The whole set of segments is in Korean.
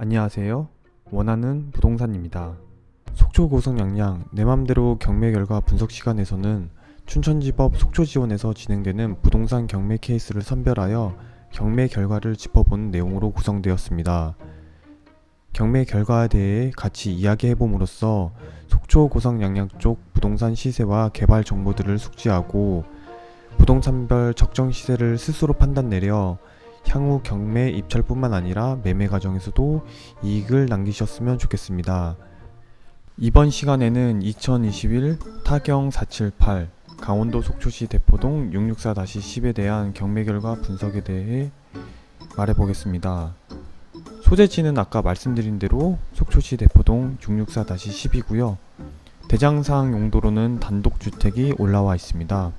안녕하세요. 원하는 부동산입니다. 속초 고성 양양 내 맘대로 경매 결과 분석 시간에서는 춘천지법 속초지원에서 진행되는 부동산 경매 케이스를 선별하여 경매 결과를 짚어보는 내용으로 구성되었습니다. 경매 결과에 대해 같이 이야기해봄으로써 속초 고성 양양 쪽 부동산 시세와 개발 정보들을 숙지하고 부동산별 적정 시세를 스스로 판단 내려 향후 경매 입찰뿐만 아니라 매매 과정에서도 이익을 남기셨으면 좋겠습니다. 이번 시간에는 2021 타경 478 강원도 속초시 대포동 664-10에 대한 경매 결과 분석에 대해 말해보겠습니다. 소재지는 아까 말씀드린 대로 속초시 대포동 664-10이고요. 대장사항 용도로는 단독주택이 올라와 있습니다.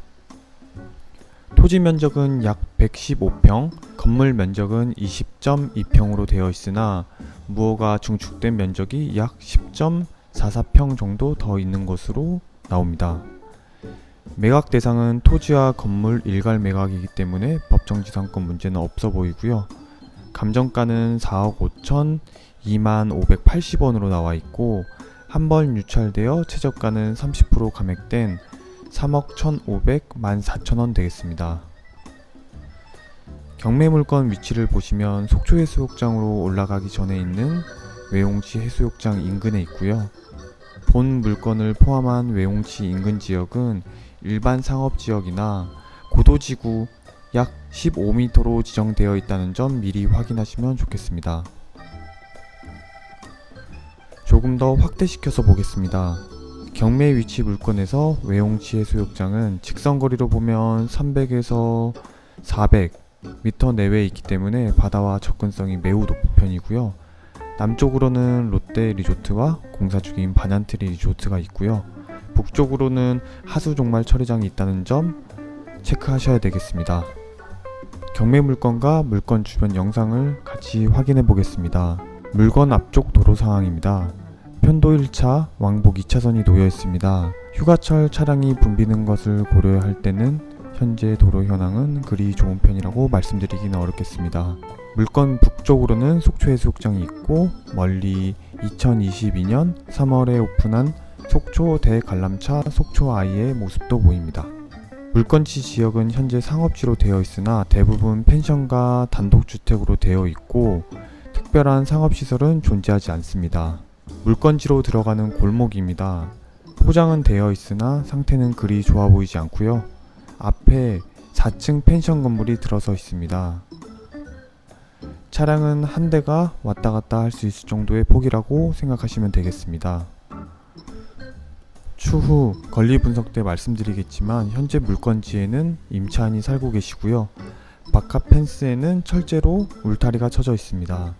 토지 면적은 약 115평, 건물 면적은 20.2평으로 되어 있으나 무허가 중축된 면적이 약 10.44평 정도 더 있는 것으로 나옵니다. 매각 대상은 토지와 건물 일괄 매각이기 때문에 법정지상권 문제는 없어 보이고요. 감정가는 4억 5천 2만 580원으로 나와 있고 한 번 유찰되어 최저가는 30% 감액된 3억 1,500만 4천원 되겠습니다. 경매 물건 위치를 보시면 속초 해수욕장으로 올라가기 전에 있는 외홍치 해수욕장 인근에 있고요. 본 물건을 포함한 외홍치 인근 지역은 일반 상업지역이나 고도지구 약 15m로 지정되어 있다는 점 미리 확인하시면 좋겠습니다. 조금 더 확대시켜서 보겠습니다. 경매 위치 물건에서 외홍치 해수욕장은 직선거리로 보면 300에서 400m 내외에 있기 때문에 바다와 접근성이 매우 높은 편이고요. 남쪽으로는 롯데 리조트와 공사 중인 반얀트리 리조트가 있고요. 북쪽으로는 하수 종말 처리장이 있다는 점 체크하셔야 되겠습니다. 경매 물건과 물건 주변 영상을 같이 확인해 보겠습니다. 물건 앞쪽 도로 상황입니다. 편도 1차, 왕복 2차선이 놓여 있습니다. 휴가철 차량이 붐비는 것을 고려할 때는 현재 도로 현황은 그리 좋은 편이라고 말씀드리기는 어렵겠습니다. 물건 북쪽으로는 속초해수욕장이 있고 멀리 2022년 3월에 오픈한 속초 대관람차 속초아이의 모습도 보입니다. 물건지 지역은 현재 상업지로 되어 있으나 대부분 펜션과 단독주택으로 되어 있고 특별한 상업시설은 존재하지 않습니다. 물건지로 들어가는 골목입니다. 포장은 되어 있으나 상태는 그리 좋아 보이지 않고요. 앞에 4층 펜션 건물이 들어서 있습니다. 차량은 한 대가 왔다 갔다 할 수 있을 정도의 폭이라고 생각하시면 되겠습니다. 추후 권리 분석 때 말씀드리겠지만 현재 물건지에는 임차인이 살고 계시고요. 바깥 펜스에는 철제로 울타리가 쳐져 있습니다.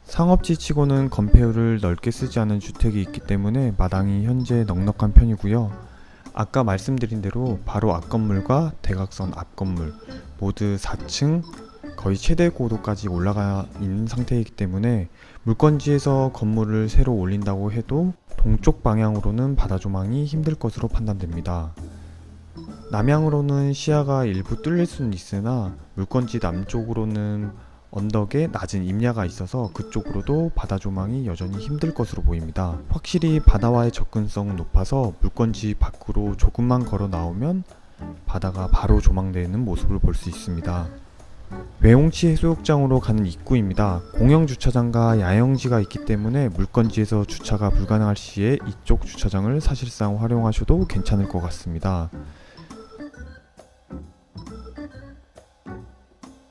상업지 치고는 건폐율을 넓게 쓰지 않은 주택이 있기 때문에 마당이 현재 넉넉한 편이고요. 아까 말씀드린 대로 바로 앞건물과 대각선 앞건물 모두 4층 거의 최대 고도까지 올라가 있는 상태이기 때문에 물건지에서 건물을 새로 올린다고 해도 동쪽 방향으로는 바다 조망이 힘들 것으로 판단됩니다. 남향으로는 시야가 일부 뚫릴 수는 있으나 물건지 남쪽으로는 언덕에 낮은 임야가 있어서 그쪽으로도 바다 조망이 여전히 힘들 것으로 보입니다. 확실히 바다와의 접근성은 높아서 물건지 밖으로 조금만 걸어 나오면 바다가 바로 조망되는 모습을 볼 수 있습니다. 외홍치 해수욕장으로 가는 입구입니다. 공영주차장과 야영지가 있기 때문에 물건지에서 주차가 불가능할 시에 이쪽 주차장을 사실상 활용하셔도 괜찮을 것 같습니다.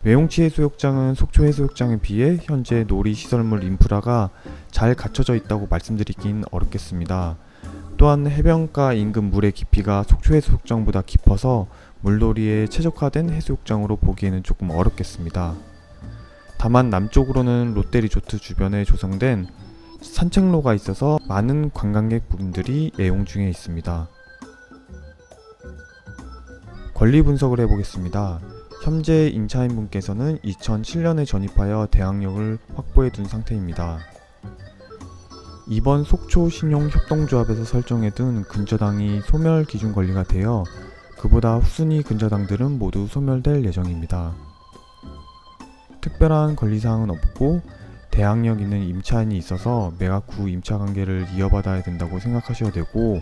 외홍치 해수욕장은 속초 해수욕장에 비해 현재 놀이시설물 인프라가 잘 갖춰져 있다고 말씀드리긴 어렵겠습니다. 또한 해변가 인근 물의 깊이가 속초 해수욕장보다 깊어서 물놀이에 최적화된 해수욕장으로 보기에는 조금 어렵겠습니다. 다만 남쪽으로는 롯데리조트 주변에 조성된 산책로가 있어서 많은 관광객분들이 애용 중에 있습니다. 권리 분석을 해보겠습니다. 현재 임차인분께서는 2007년에 전입하여 대항력을 확보해 둔 상태입니다. 이번 속초 신용협동조합에서 설정해 둔 근저당이 소멸 기준 권리가 되어 그보다 후순위 근저당들은 모두 소멸될 예정입니다. 특별한 권리사항은 없고 대항력 있는 임차인이 있어서 매각 후 임차 관계를 이어받아야 된다고 생각하셔야 되고,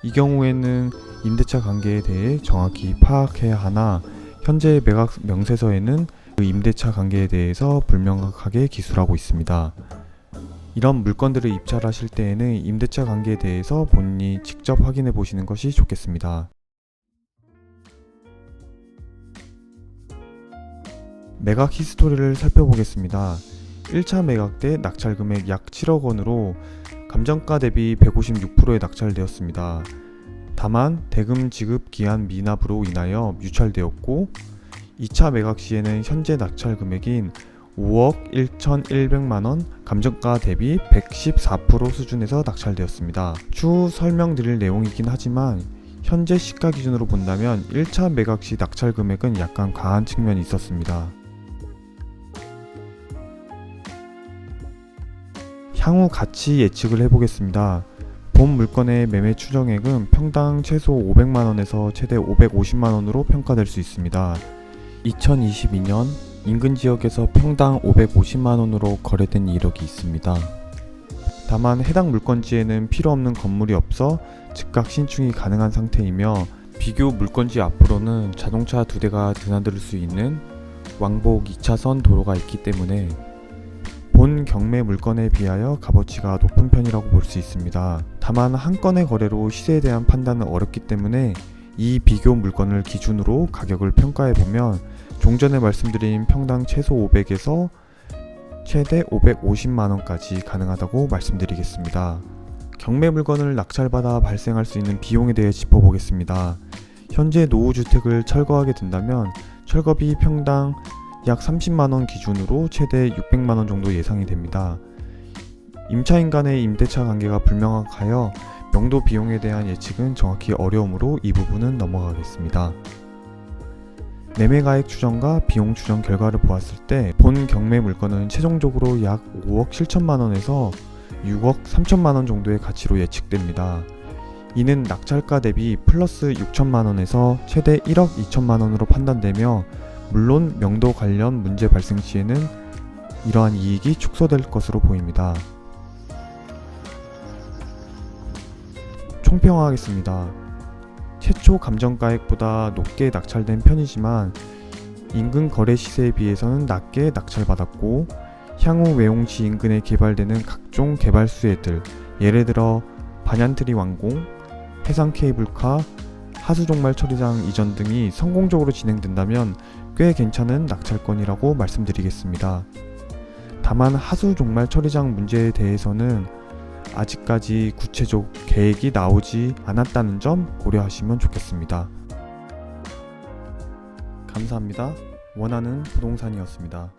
이 경우에는 임대차 관계에 대해 정확히 파악해야 하나 현재 매각 명세서에는 그 임대차 관계에 대해서 불명확하게 기술하고 있습니다. 이런 물건들을 입찰하실 때에는 임대차 관계에 대해서 본인이 직접 확인해 보시는 것이 좋겠습니다. 매각 히스토리를 살펴보겠습니다. 1차 매각 때 낙찰 금액 약 7억 원으로 감정가 대비 156%에 낙찰되었습니다. 다만 대금 지급 기한 미납으로 인하여 유찰되었고, 2차 매각 시에는 현재 낙찰 금액인 5억 1,100만원, 감정가 대비 114% 수준에서 낙찰되었습니다. 추후 설명드릴 내용이긴 하지만 현재 시가 기준으로 본다면 1차 매각 시 낙찰 금액은 약간 과한 측면이 있었습니다. 향후 가치 예측을 해보겠습니다. 본 물건의 매매 추정액은 평당 최소 500만원에서 최대 550만원으로 평가될 수 있습니다. 2022년 인근 지역에서 평당 550만원으로 거래된 이력이 있습니다. 다만 해당 물건지에는 필요 없는 건물이 없어 즉각 신축이 가능한 상태이며, 비교 물건지 앞으로는 자동차 2대가 드나들 수 있는 왕복 2차선 도로가 있기 때문에 본 경매 물건에 비하여 값어치가 높은 편이라고 볼 수 있습니다. 다만 한 건의 거래로 시세에 대한 판단은 어렵기 때문에 이 비교 물건을 기준으로 가격을 평가해보면 종전에 말씀드린 평당 최소 500에서 최대 550만원까지 가능하다고 말씀드리겠습니다. 경매 물건을 낙찰받아 발생할 수 있는 비용에 대해 짚어보겠습니다. 현재 노후주택을 철거하게 된다면 철거비 평당 약 30만원 기준으로 최대 600만원 정도 예상이 됩니다. 임차인 간의 임대차 관계가 불명확하여 명도 비용에 대한 예측은 정확히 어려우므로 이 부분은 넘어가겠습니다. 매매가액 추정과 비용 추정 결과를 보았을 때 본 경매 물건은 최종적으로 약 5억 7천만원에서 6억 3천만원 정도의 가치로 예측됩니다. 이는 낙찰가 대비 플러스 6천만원에서 최대 1억 2천만원으로 판단되며, 물론 명도 관련 문제 발생 시에는 이러한 이익이 축소될 것으로 보입니다. 총평하겠습니다. 최초 감정가액보다 높게 낙찰된 편이지만 인근 거래 시세에 비해서는 낮게 낙찰받았고, 향후 외용지 인근에 개발되는 각종 개발 수혜들, 예를 들어 반얀트리 완공, 해상 케이블카, 하수종말 처리장 이전 등이 성공적으로 진행된다면 꽤 괜찮은 낙찰권이라고 말씀드리겠습니다. 다만 하수종말 처리장 문제에 대해서는 아직까지 구체적 계획이 나오지 않았다는 점 고려하시면 좋겠습니다. 감사합니다. 원하는 부동산이었습니다.